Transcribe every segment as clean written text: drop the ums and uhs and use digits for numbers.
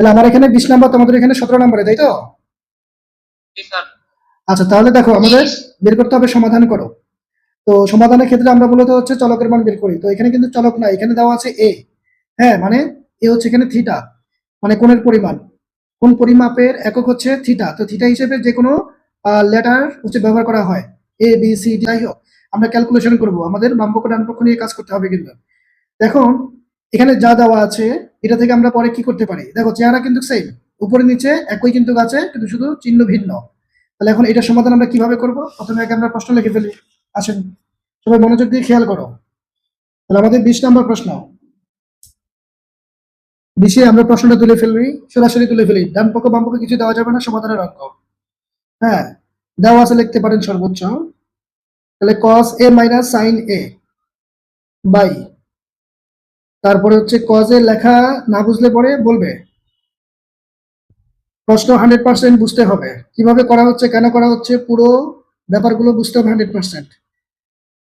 তাহলে আমার এখানে 20 নাম্বার, তোমাদের এখানে 17 নম্বরে, তাই তো? আচ্ছা, তাহলে দেখো আমাদের বের করতে হবে সমাধান করো। তো সমাধানের ক্ষেত্রে আমরা মূলত হচ্ছে চলকের মান বের করি। তো এখানে কিন্তু চলক না, এখানে দেওয়া আছে এ। হ্যাঁ, মানে এ হচ্ছে এখানে থিটা, মানে কোণের পরিমাণ। কোণ পরিমাপের একক হচ্ছে থিটা। তো থিটা হিসেবে যে কোনো লেটার হচ্ছে ব্যবহার করা হয়, এ বি সি ডি, যাই হোক আমরা ক্যালকুলেশন করব, আমাদের বাম পক্ষ ডান পক্ষ নিয়ে কাজ করতে হবে। কিন্তু দেখুন এখানে যা দেওয়া আছে এটা থেকে আমরা পরে কি করতে পারি, দেখো চেহারা কিন্তু সেম, উপরে নিচে একই কিন্তু আছে, কিন্তু শুধু চিহ্ন ভিন্ন। তাহলে এখন এটার সমাধান আমরা কিভাবে করব? প্রথমে আগে আমরা প্রশ্ন লিখে ফেলি। আসেন সবাই মনোযোগ দিয়ে খেয়াল করো। তাহলে আমাদের 20 নম্বর প্রশ্ন, 20-এ আমরা প্রশ্নটা তুলে ফেলবি, সরাসরি তুলে ফেলি, ডান পক্ষ বাম পক্ষ কিছু দেওয়া যাবে না, সমাধানের অঙ্ক। হ্যাঁ, দেওয়া আছে, লিখতে পারেন সর্বোচ্চ। তাহলে cos a minus sin a by, তারপরে হচ্ছে cos a লেখা না বুঝলে পরে বলবে। প্রশ্ন 100% বুঝতে হবে, কিভাবে করা হচ্ছে, কেন করা হচ্ছে, পুরো ব্যাপারগুলো বুঝতে হবে 100%।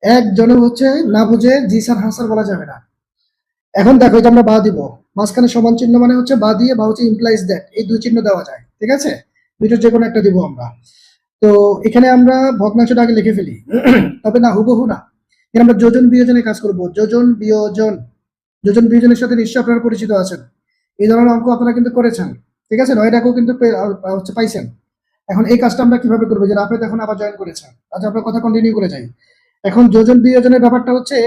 একজনে হচ্ছে না বুঝে জি স্যার হ্যাঁ স্যার বলা যাবে না। এখন দেখো এটা আমরা বা দিব, মাঝখানে সমান চিহ্ন মানে হচ্ছে বা দিয়ে, বা হচ্ছে ইমপ্লাইজ দ্যাট, এই দুই চিহ্ন দেওয়া যায়, ঠিক আছে? দুইটার যে কোনো একটা দিব আমরা। তো এখানে আমরা ভগ্নাংশটা আগে লিখে ফেলি, তবে না হুবহু না, এখানে আমরা যোজন বিয়োজনে কাজ করব। যোজন বিয়োজন, যোজন বিয়োজনের সাথে নিশ্চয়ই আপনারা পরিচিত আছেন, এই ধরনের অঙ্ক আপনারা কিন্তু করেছেন, ঠিক আছে? নয় টাকাও কিন্তু হচ্ছে পাইছেন। এখন এই কাজটা আমরা কিভাবে করবো, যে রাফেদ এখন আবার জয়েন করেছেন। আচ্ছা, আমরা কথা কন্টিনিউ করে যাই। এখন যোজন বিয়োজনের ব্যাপারটা হচ্ছে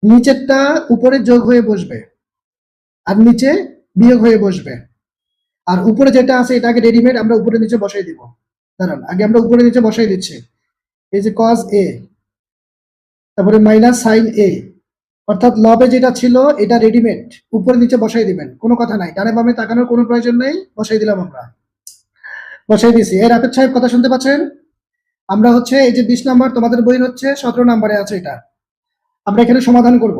নিচেরটা উপরে যোগ হয়ে বসবে, আর নিচে বিয়োগ হয়ে বসবে। আর উপরে যেটা আছে এটা আগে রেডিমেড আমরা উপরে নিচে বসাই দিব। দাঁড়ান, আগে আমরা উপরে নিচে বসাই দিচ্ছি। এই যে cos a, তারপরে মাইনাস sin a, অর্থাৎ লবে যেটা ছিল এটা রেডিমেড উপরে নিচে বসাই দিবেন, কোনো কথা নাই, ডানে বামে তাকানোর কোনো প্রয়োজন নেই, বসাই দিলাম আমরা, বসাই দিছি। এর রাফেদ সাহেব কথা শুনতে পাচ্ছেন? আমরা হচ্ছে এই যে 20 নাম্বার, তোমাদের বইয়ের হচ্ছে 17 নাম্বারে আছে, এটা আমরা এখানে সমাধান করব।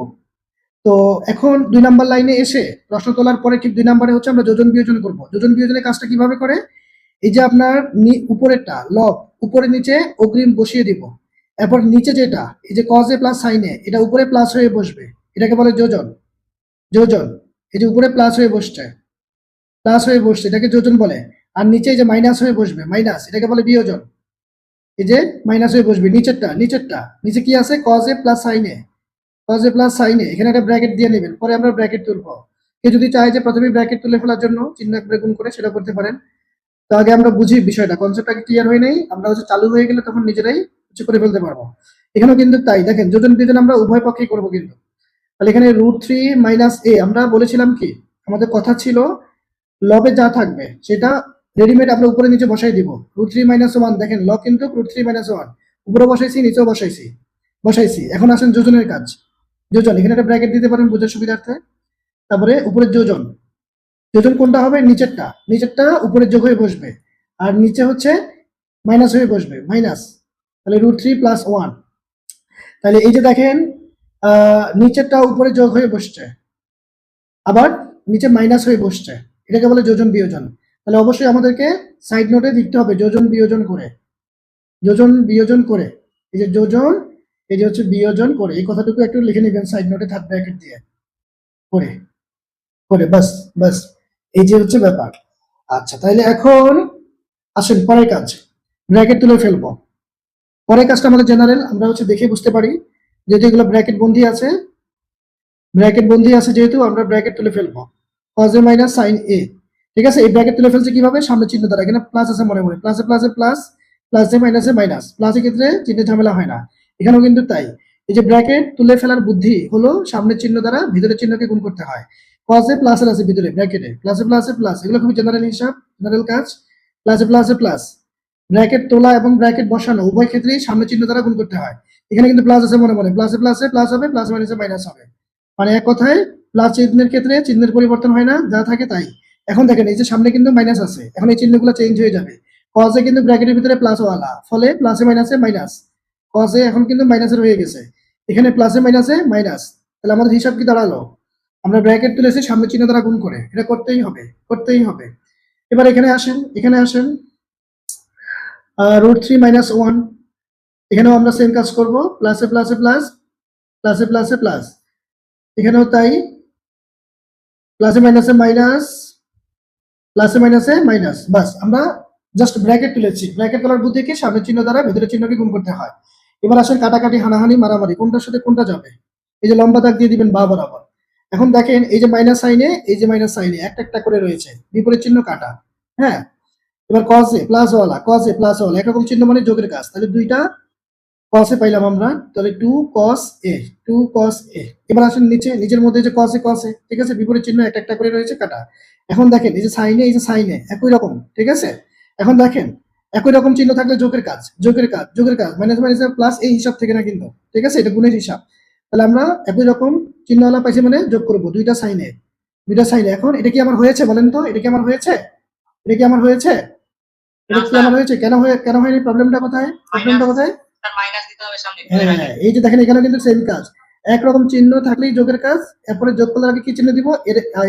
তো এখন 2 নাম্বার লাইনে এসে প্রশ্ন তোলার পরে ঠিক 2 নাম্বারে হচ্ছে আমরা যোজন বিয়োজন করব। যোজন বিয়োজনের কাজটা কিভাবে করে, এই যে আপনার উপরেরটা লব, উপরে নিচে অগ্রিম বসিয়ে দিব, এরপর নিচে যেটা এই যে cos a plus sin a, এটা উপরে প্লাস হয়ে বসবে, এটাকে বলে যোজন। যোজন, এই যে উপরে প্লাস হয়ে বসছে, প্লাস হয়ে বসছে, এটাকে যোজন বলে। আর নিচে এই যে মাইনাস হয়ে বসবে, মাইনাস, এটাকে বলে বিয়োজন। এই যে মাইনাস হয়ে বসবে নিচেরটা, নিচেরটা নিচে কি আছে, cos a plus sin a, cos a plus sin a, এখানে একটা ব্র্যাকেট দিয়ে নেবেন, পরে আমরা ব্র্যাকেট তুলবো। কেউ যদি চায় যে প্রথমে ব্র্যাকেট তুলে ফেলার জন্য চিহ্ন করে গুণ করে, সেটা করতে পারেন। তো আগে আমরা বুঝি বিষয়টা, কনসেপ্টটা ক্লিয়ার হয়ে নেই, আমরা হচ্ছে চালু হয়ে গেলে তখন নিজেরাই হচ্ছে করে ফেলতে পারবো। এখানেও কিন্তু তাই, দেখেন যোজন বিয়োজন আমরা উভয় পক্ষেই করবো কিন্তু। তাহলে এখানে √3 মাইনাস a, আমরা বলেছিলাম কি, আমাদের কথা ছিল লবে যা থাকবে সেটা রেডিমেড আমরা উপরে নিচে বসাই দিব। √3 মাইনাস 1, দেখেন লব কিন্তু √3 মাইনাস 1, উপরে বসাইছি নিচেও বসাইছি। এখন আসেন যোজনের কাজ। যোজন, এখানে একটা ব্র্যাকেট দিতে পারেন বোঝার সুবিধার্থে। তারপরে উপরে যোজন, যোজন কোনটা হবে, নিচেরটা, নিচেরটা উপরে যোগ হয়ে বসবে, আর নিচে হচ্ছে মাইনাস হয়ে বসবে, মাইনাস। তাহলে √3 প্লাস 1, তাহলে এই যে দেখেন নিচেরটা উপরে যোগ হয়ে বসছে, আবার নিচে মাইনাস হয়ে বসছে, এটাকে বলে যোজন বিয়োজন। তাহলে অবশ্যই আমাদেরকে সাইড নোটে লিখতে হবে যোজন বিয়োজন করে, যোজন বিয়োজন করে, এই যে যোজন, এই যে হচ্ছে বিয়োজন করে, এই কথাটুকু একটু লিখে নেবেন সাইড নোটে থার্ড ব্র্যাকেট দিয়ে, করে করে বাস, বাস, এই যে হচ্ছে ব্যাপার। আচ্ছা, তাহলে এখন আসেন পরের কাজ, ব্র্যাকেট তুলে ফেলবো। পরের কাজটা আমাদের জেনারেল, আমরা হচ্ছে দেখে বুঝতে পারি, যেহেতু এগুলো ব্র্যাকেট বন্ধী আছে, ব্র্যাকেট বন্ধী আছে যেহেতু আমরা ব্র্যাকেট তুলে ফেলবো। cos a minus sin a, ঠিক আছে? এই ব্র্যাকেট তুলে ফেলছে কিভাবে, সামনে চিহ্ন দ্বারা, এখানে প্লাস আছে মনে মনে, প্লাসে প্লাসে প্লাস, প্লাসে মাইনাসে মাইনাস, প্লাসের ক্ষেত্রে চিহ্নের ঝামেলা হয় না, এখানেও কিন্তু তাই। এই যে ব্র্যাকেট তুলে ফেলার বুদ্ধি হলো সামনের চিহ্ন দ্বারা ভিতরের চিহ্নকে গুণ করতে হয়। cos a প্লাস আছে ভিতরে ব্র্যাকেটে, প্লাসে প্লাসে প্লাস, এগুলো খুবই জেনারেল হিসাব, জেনারেল কাজ। প্লাসে প্লাসে প্লাস, ব্র্যাকেট তোলা এবং ব্র্যাকেট বসানো উভয় ক্ষেত্রেই সামনের চিহ্ন দ্বারা গুণ করতে হয়। এখানে কিন্তু প্লাস আছে মনে মনে, প্লাসে প্লাসে প্লাস হবে, প্লাস মাইনাসে মাইনাস হবে, মানে এক কথায় প্লাস চিহ্নের ক্ষেত্রে চিহ্নের পরিবর্তন হয় না, যা থাকে তাই। এখন দেখেন এই যে সামনে কিন্তু মাইনাস আছে, এখন এই চিহ্নগুলো চেঞ্জ হয়ে যাবে। cos এ কিন্তু ব্র্যাকেটের ভিতরে প্লাস ওয়ালা, ফলে প্লাসে মাইনাসে মাইনাস, cos এ এখন কিন্তু মাইনাসের হয়ে গেছে, এখানে প্লাসে মাইনাসে মাইনাস। তাহলে আমাদের হিসাব কি দাঁড়ালো, আমরা ব্র্যাকেট তুলেছি সামনে চিহ্ন দ্বারা গুণ করে, এটা করতেই হবে, করতেই হবে। এবার এখানে আসেন, এখানে আসেন √3 মাইনাস 1, এখানেও আমরা সেম কাজ করব, প্লাসে প্লাসে প্লাস, প্লাসে প্লাসে প্লাস, এখানেও তাই, প্লাসে মাইনাসে মাইনাস, প্লাসে মাইনাসে মাইনাস, বাস আমরা জাস্ট ব্র্যাকেট তুলেছি। ব্র্যাকেট তোলার বুদ্ধি কি, সামনের চিহ্ন দ্বারা ভেতরের চিহ্নকে গুণ করতে হয়। এবার আসেন কাটাকাটি, হানাহানি, মারামারি, কোনটার সাথে কোনটা যাবে। এই যে লম্বা দাগ দিয়ে দিবেন বা বরাবর। এখন দেখেন এই যে মাইনাস সাইনে, এই যে মাইনাস সাইনে একটা একটা করে রয়েছে, বিপরীত চিহ্ন কাটা। হ্যাঁ, এবার কস এ প্লাস ওয়ালা, কস এ প্লাস ওয়ালা একরকম চিহ্ন মানে যোগের কাজ, তাহলে দুইটা কস এ পাইলাম আমরা, তাহলে টু কস এ, টু কস এ। এবার আসেন নিচে, নিচের মধ্যে যে কস এ, ঠিক আছে, বিপরীত চিহ্ন একটা একটা করে রয়েছে কাটা। এখন দেখেন এই যে সাইনে, এই যে সাইনে একই রকম, ঠিক আছে। এখন দেখেন একই রকম চিহ্ন থাকলে যোগের কাজ, যোগের কাজ, যোগের কাজ, মাইনাস মাইনাস প্লাস এই হিসাব থেকে না কিন্তু, ঠিক আছে, এটা গুণের হিসাব। তাহলে আমরা একই রকম চিহ্নওয়ালা পাইছি মানে যোগ করব দুইটা সাইনে, দুইটা সাইনে। এখন এটা কি আমার হয়েছে বলেন তো, এটা কি আমার হয়েছে, এটা কি আমার হয়েছে, এটা কি আমার হয়েছে, কেন হয়নি, প্রবলেমটা কোথায়, প্রবলেমটা কোথায়? হ্যাঁ, এই যে দেখেন এখানে কিন্তু সেম কাজ, একরকম চিহ্ন থাকলেই যোগের কাজ। এরপরে যোগ করলে আগে কি চিহ্ন দিব,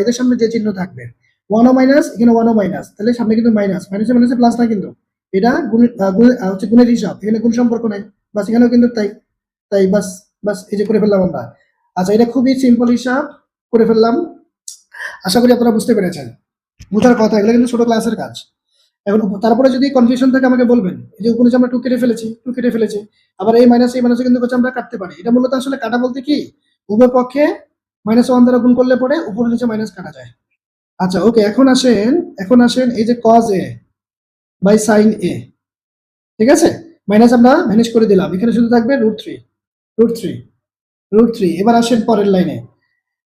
এদের সামনে যে চিহ্ন থাকবে, ওয়ানও মাইনাস, এখানে ওয়ানও মাইনাস, তাহলে সামনে কিন্তু মাইনাস, মাইনাসে মাইনাসে প্লাস না কিন্তু, এটা হচ্ছে গুণের হিসাব, এখানে গুণ সম্পর্ক নাই, বাস এখানেও কিন্তু তাই, তাই বাস, বাস এই যে করে ফেললাম আমরা। আচ্ছা, এটা খুবই সিম্পল হিসাব করে ফেললাম, আশা করি আপনারা বুঝতে পেরেছেন। বোঝার কথা, এগুলো কিন্তু ছোট ক্লাসের কাজ। এখন তারপরে যদি কনফিউশন থাকে আমাকে বলবেন। এই যে উপরে যে আমরা টু কেটে ফেলেছি, আবার এই মাইনাস কিন্তু হচ্ছে আমরা কাটতে পারি। এটা মূলত আসলে কাটা বলতে কি, উভয় পক্ষে মাইনাস ওয়ান দ্বারা গুণ করলে পরে উপরে নিচে মাইনাস কাটা যায়। আচ্ছা ওকে, এখন আসেন এই যে কজ এ বাই সাইন এ, ঠিক আছে, মাইনাস আমরা ভ্যানিশ করে দিলাম, এখানে শুধু থাকবে root three, root three, root three. এবার আসেন পরের লাইনে,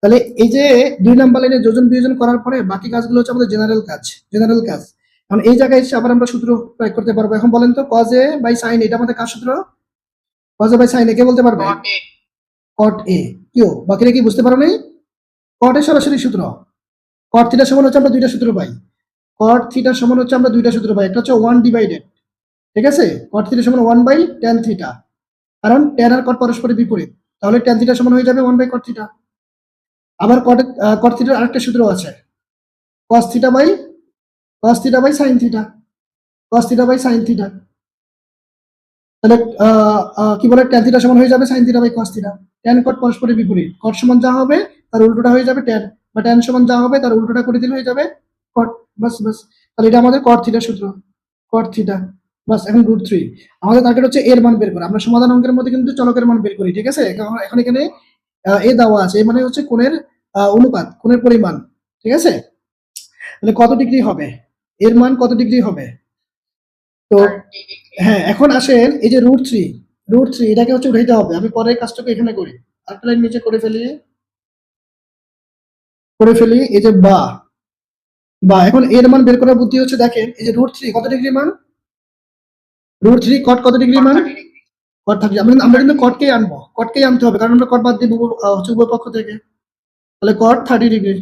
তাহলে এই যে 2 নাম্বার লাইনে যোজন বিয়োজন করার পরে বাকি কাজগুলো হচ্ছে আমাদের জেনারেল কাজ, জেনারেল কাজ। এখন এই জায়গায় এসে আবার আমরা সূত্র প্রয়োগ করতে পারবো। এখন বলেন তো cos a বাই sin এটা আমাদের কার সূত্র, cos a বাই sin কে বলতে পারবে, cot a। কিও বাকিরা কি বুঝতে পারো নাই, cot এর সরাসরি সূত্র, cot থিটা সমান হচ্ছে আমরা দুইটা সূত্র পাই, cot থিটা সমান হচ্ছে আমরা দুইটা সূত্র পাই, একটা হচ্ছে 1 ডিভাইডেড, ঠিক আছে, cot থিটা সমান 1 বাই tan থিটা, কারণ tan আর cot পরস্পরের বিপরীত, তাহলে tan থিটা সমান হয়ে যাবে 1 বাই cot থিটা। আবার cot থিটার আরেকটা সূত্র আছে, cos theta by sin theta, cos theta by sin theta. তাহলে কি বলে, tan থিটা সমান হয়ে যাবে sin theta by cos theta. tan cot পরস্পরের বিপরীত, cot সমান যা হবে তার উল্টোটা হয়ে যাবে tan, বা tan সমান যা হবে তার উল্টোটা করে দিলে হয়ে যাবে cot, বাস বাস। তাহলে এটা আমাদের cot থিটার সূত্র, cot থিটা, বাস। এখন রুট থ্রি, আমাদের টার্গেট হচ্ছে এর মান বের করা। আমরা সমাধান অঙ্কের মধ্যে কিন্তু চলকের মান বের করি, ঠিক আছে। এখন এখানে এ দেওয়া আছে, এ মানে হচ্ছে কোণের অনুপাত, কোণের পরিমাণ, ঠিক আছে। তাহলে কত ডিগ্রি হবে, এর মান কত ডিগ্রি হবে। তো হ্যাঁ, এখন আসেন এই যে রুট থ্রি, এটাকে হচ্ছে উঠাইতে হবে। আমি পরের কাজটাকে এখানে করি, আরেকটা লাইন নিচে করে ফেলি, এই যে বা এখন এর মান বের করার বুদ্ধি হচ্ছে, দেখেন এই যে রুট থ্রি কত ডিগ্রি মান, রুট থ্রি কট কত ডিগ্রি মান, কট থাকবে। আমরা কিন্তু কটকেই আনবো, কটকেই আনতে হবে, কারণ আমরা কট বাদ দিব হচ্ছে উভয় পক্ষ থেকে, তাহলে কট 30 ডিগ্রি।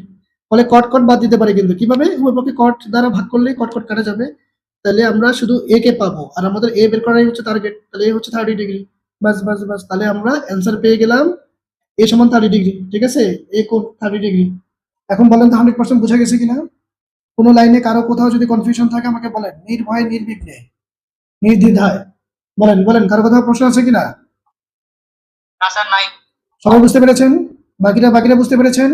ফলে কট বাদ দিতে পারি, কিন্তু কিভাবে, উভয় পক্ষে কট দ্বারা ভাগ করলেই কট কাটা যাবে। তাহলে আমরা শুধু এ কে পাবো, আর আমাদের এ বের করাই হচ্ছে টার্গেট, তাহলে এ হচ্ছে 30 ডিগ্রি, বাস বাস বাস। তাহলে আমরা অ্যান্সার পেয়ে গেলাম এ সমান 30 ডিগ্রি, ঠিক আছে, এ কোণ 30 ডিগ্রি। এখন বলেন তো 100% বোঝা গেছে কিনা। কোনো লাইনে কারো কোথাও যদি কনফিউশন থাকে আমাকে বলেন, নির্ভয়ে নির্বিঘ্নে নির্দ্বিধায় বলেন, কারো কোথাও প্রশ্ন আছে কিনা। সবাই বুঝতে পেরেছেন, বাকিরা বুঝতে পেরেছেন।